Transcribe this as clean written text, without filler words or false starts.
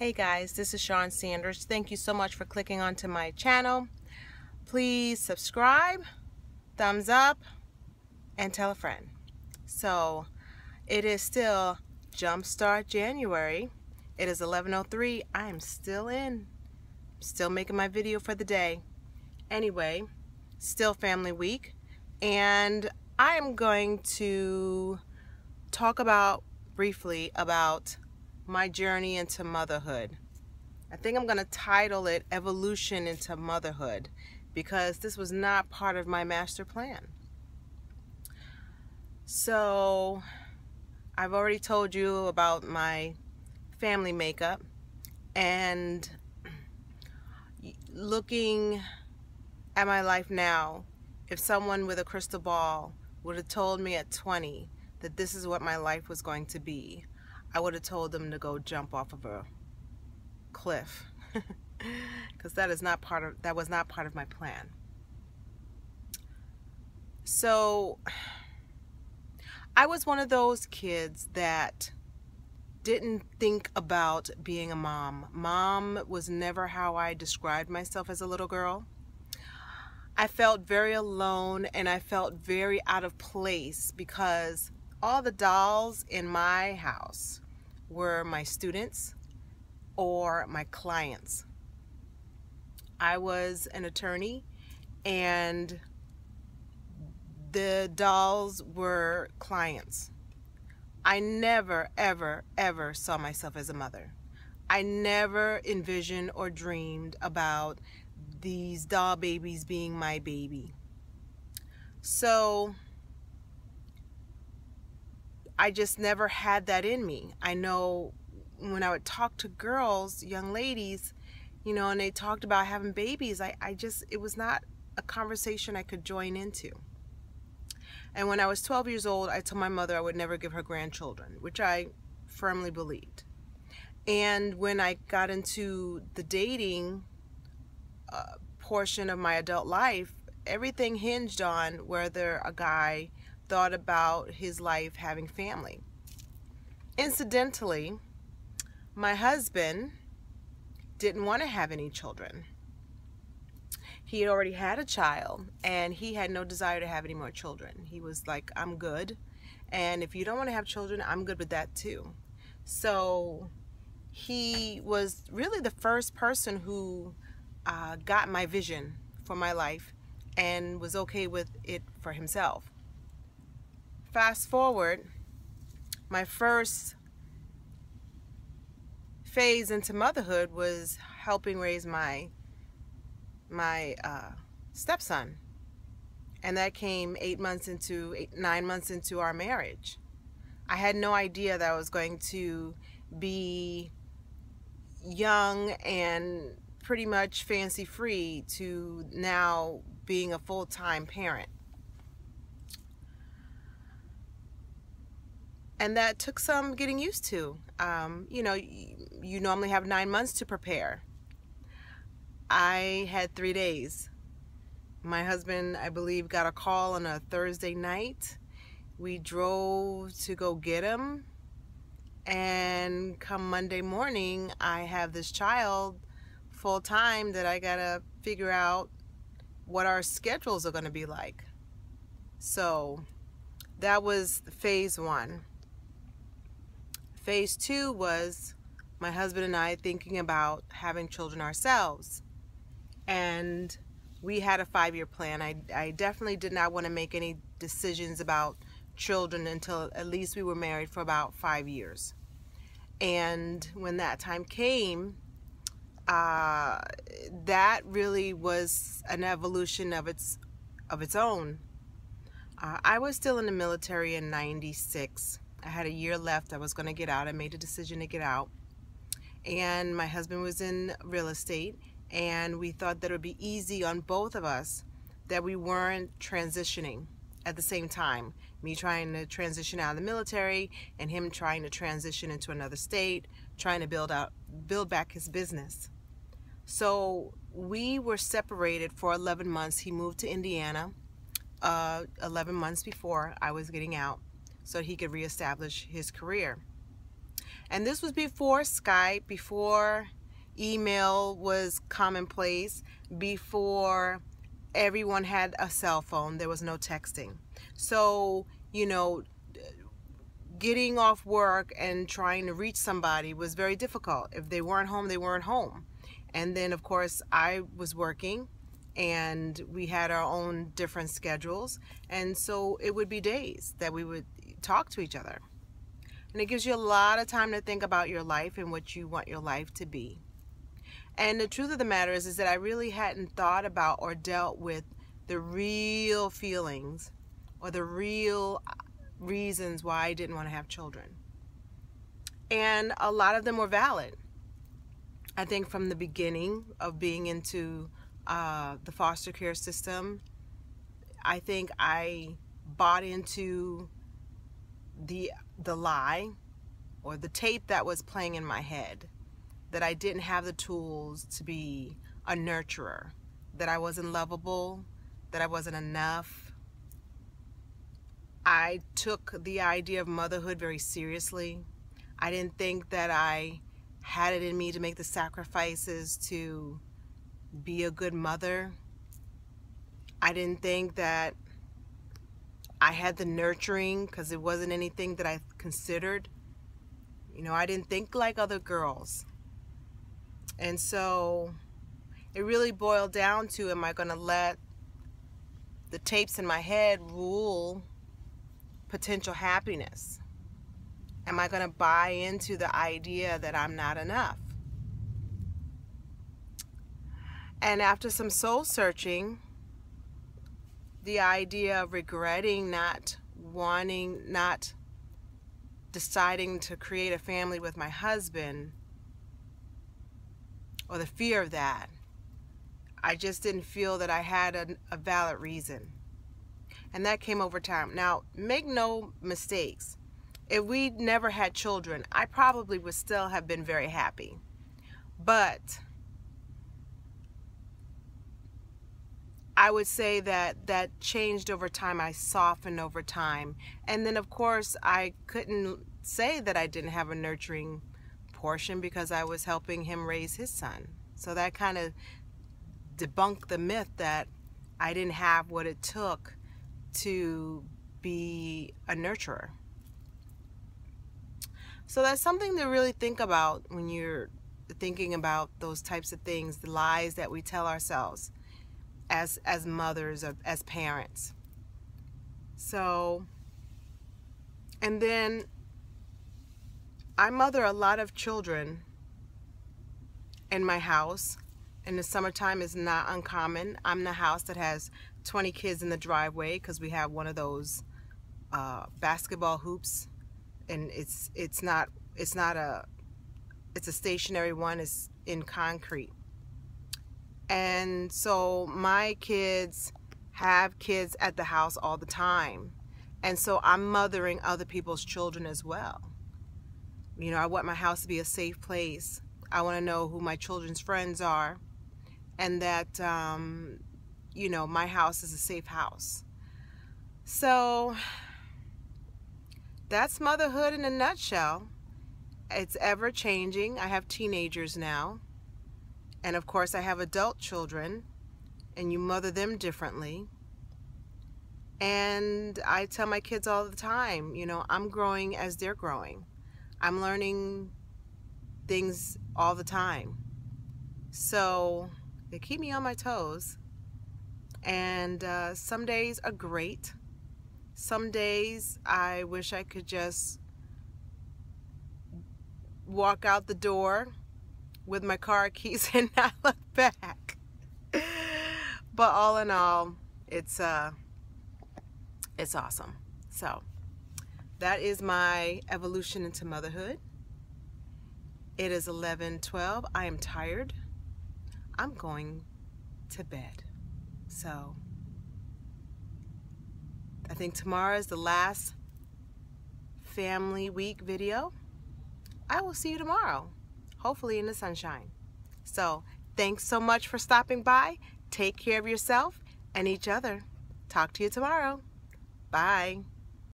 Hey guys, this is Shawn Sanders. Thank you so much for clicking onto my channel. Please subscribe, thumbs up, and tell a friend. So it is still Jumpstart January. It is 11:03. I am still still making my video for the day. Anyway, still family week, and I am going to talk briefly about my journey into motherhood. I think I'm going to title it Evolution into Motherhood because this was not part of my master plan. So I've already told you about my family makeup, and looking at my life now, if someone with a crystal ball would have told me at 20 that this is what my life was going to be, I would have told them to go jump off of a cliff because that was not part of my plan. So I was one of those kids that didn't think about being a mom. Mom was never how I described myself as a little girl. I felt very alone and I felt very out of place because all the dolls in my house were my students or my clients. I was an attorney and the dolls were clients. I never, ever, ever saw myself as a mother. I never envisioned or dreamed about these doll babies being my baby. So I just never had that in me. I know when I would talk to girls, young ladies, you know, and they talked about having babies, it was not a conversation I could join into. And when I was 12 years old, I told my mother I would never give her grandchildren, which I firmly believed. And when I got into the dating portion of my adult life, everything hinged on whether a guy thought about his life having family. Incidentally, my husband didn't want to have any children. He had already had a child and he had no desire to have any more children. He was like, I'm good, and if you don't want to have children, I'm good with that too. So he was really the first person who got my vision for my life and was okay with it for himself. Fast forward, my first phase into motherhood was helping raise my stepson, and that came 9 months into our marriage. I had no idea that I was going to be young and pretty much fancy free to now being a full-time parent. And that took some getting used to. You know, you normally have 9 months to prepare. I had 3 days. My husband, I believe, got a call on a Thursday night. We drove to go get him. And come Monday morning, I have this child full-time that I gotta figure out what our schedules are gonna be like. So that was phase one. Phase two was my husband and I thinking about having children ourselves. And we had a 5-year plan. I definitely did not want to make any decisions about children until at least we were married for about 5 years. And when that time came, that really was an evolution of its own. I was still in the military in '96. I had a year left. I was going to get out. I made a decision to get out. And my husband was in real estate, and we thought that it would be easy on both of us that we weren't transitioning at the same time. Me trying to transition out of the military and him trying to transition into another state, trying to build back his business. So we were separated for 11 months. He moved to Indiana 11 months before I was getting out, so he could reestablish his career. And this was before Skype, before email was commonplace, before everyone had a cell phone. There was no texting. So, you know, getting off work and trying to reach somebody was very difficult. If they weren't home, they weren't home. And then, of course, I was working, and we had our own different schedules. And so it would be days that we would talk to each other. And it gives you a lot of time to think about your life and what you want your life to be. And the truth of the matter is that I really hadn't thought about or dealt with the real feelings or the real reasons why I didn't want to have children. And a lot of them were valid. I think from the beginning of being into the foster care system, I think I bought into the lie or the tape that was playing in my head, that I didn't have the tools to be a nurturer, that I wasn't lovable, that I wasn't enough. I took the idea of motherhood very seriously. I didn't think that I had it in me to make the sacrifices to be a good mother. I didn't think that I had the nurturing, because it wasn't anything that I considered. You know, I didn't think like other girls. And so it really boiled down to, am I going to let the tapes in my head rule potential happiness? Am I going to buy into the idea that I'm not enough? And after some soul searching, the idea of regretting not deciding to create a family with my husband, or the fear of that, I just didn't feel that I had a valid reason. And that came over time. Now, make no mistakes. If we never had children, I probably would still have been very happy. But I would say that that changed over time. I softened over time. And then, of course, I couldn't say that I didn't have a nurturing portion, because I was helping him raise his son. So that kind of debunked the myth that I didn't have what it took to be a nurturer. So that's something to really think about when you're thinking about those types of things, the lies that we tell ourselves as mothers, or as parents. So, and then I mother a lot of children in my house. In the summertime is not uncommon. I'm the house that has 20 kids in the driveway, because we have one of those basketball hoops, and it's a stationary one. It's in concrete. And so my kids have kids at the house all the time. And so I'm mothering other people's children as well. You know, I want my house to be a safe place. I want to know who my children's friends are, and that, you know, my house is a safe house. So that's motherhood in a nutshell. It's ever changing. I have teenagers now. And of course I have adult children, and you mother them differently. And I tell my kids all the time, you know, I'm growing as they're growing. I'm learning things all the time. So they keep me on my toes. And some days are great. Some days I wish I could just walk out the door with my car keys and not look back. But all in all, it's awesome. So that is my evolution into motherhood. It is 11:12. I am tired. I'm going to bed. So I think tomorrow is the last family week video. I will see you tomorrow, hopefully in the sunshine. So thanks so much for stopping by. Take care of yourself and each other. Talk to you tomorrow. Bye.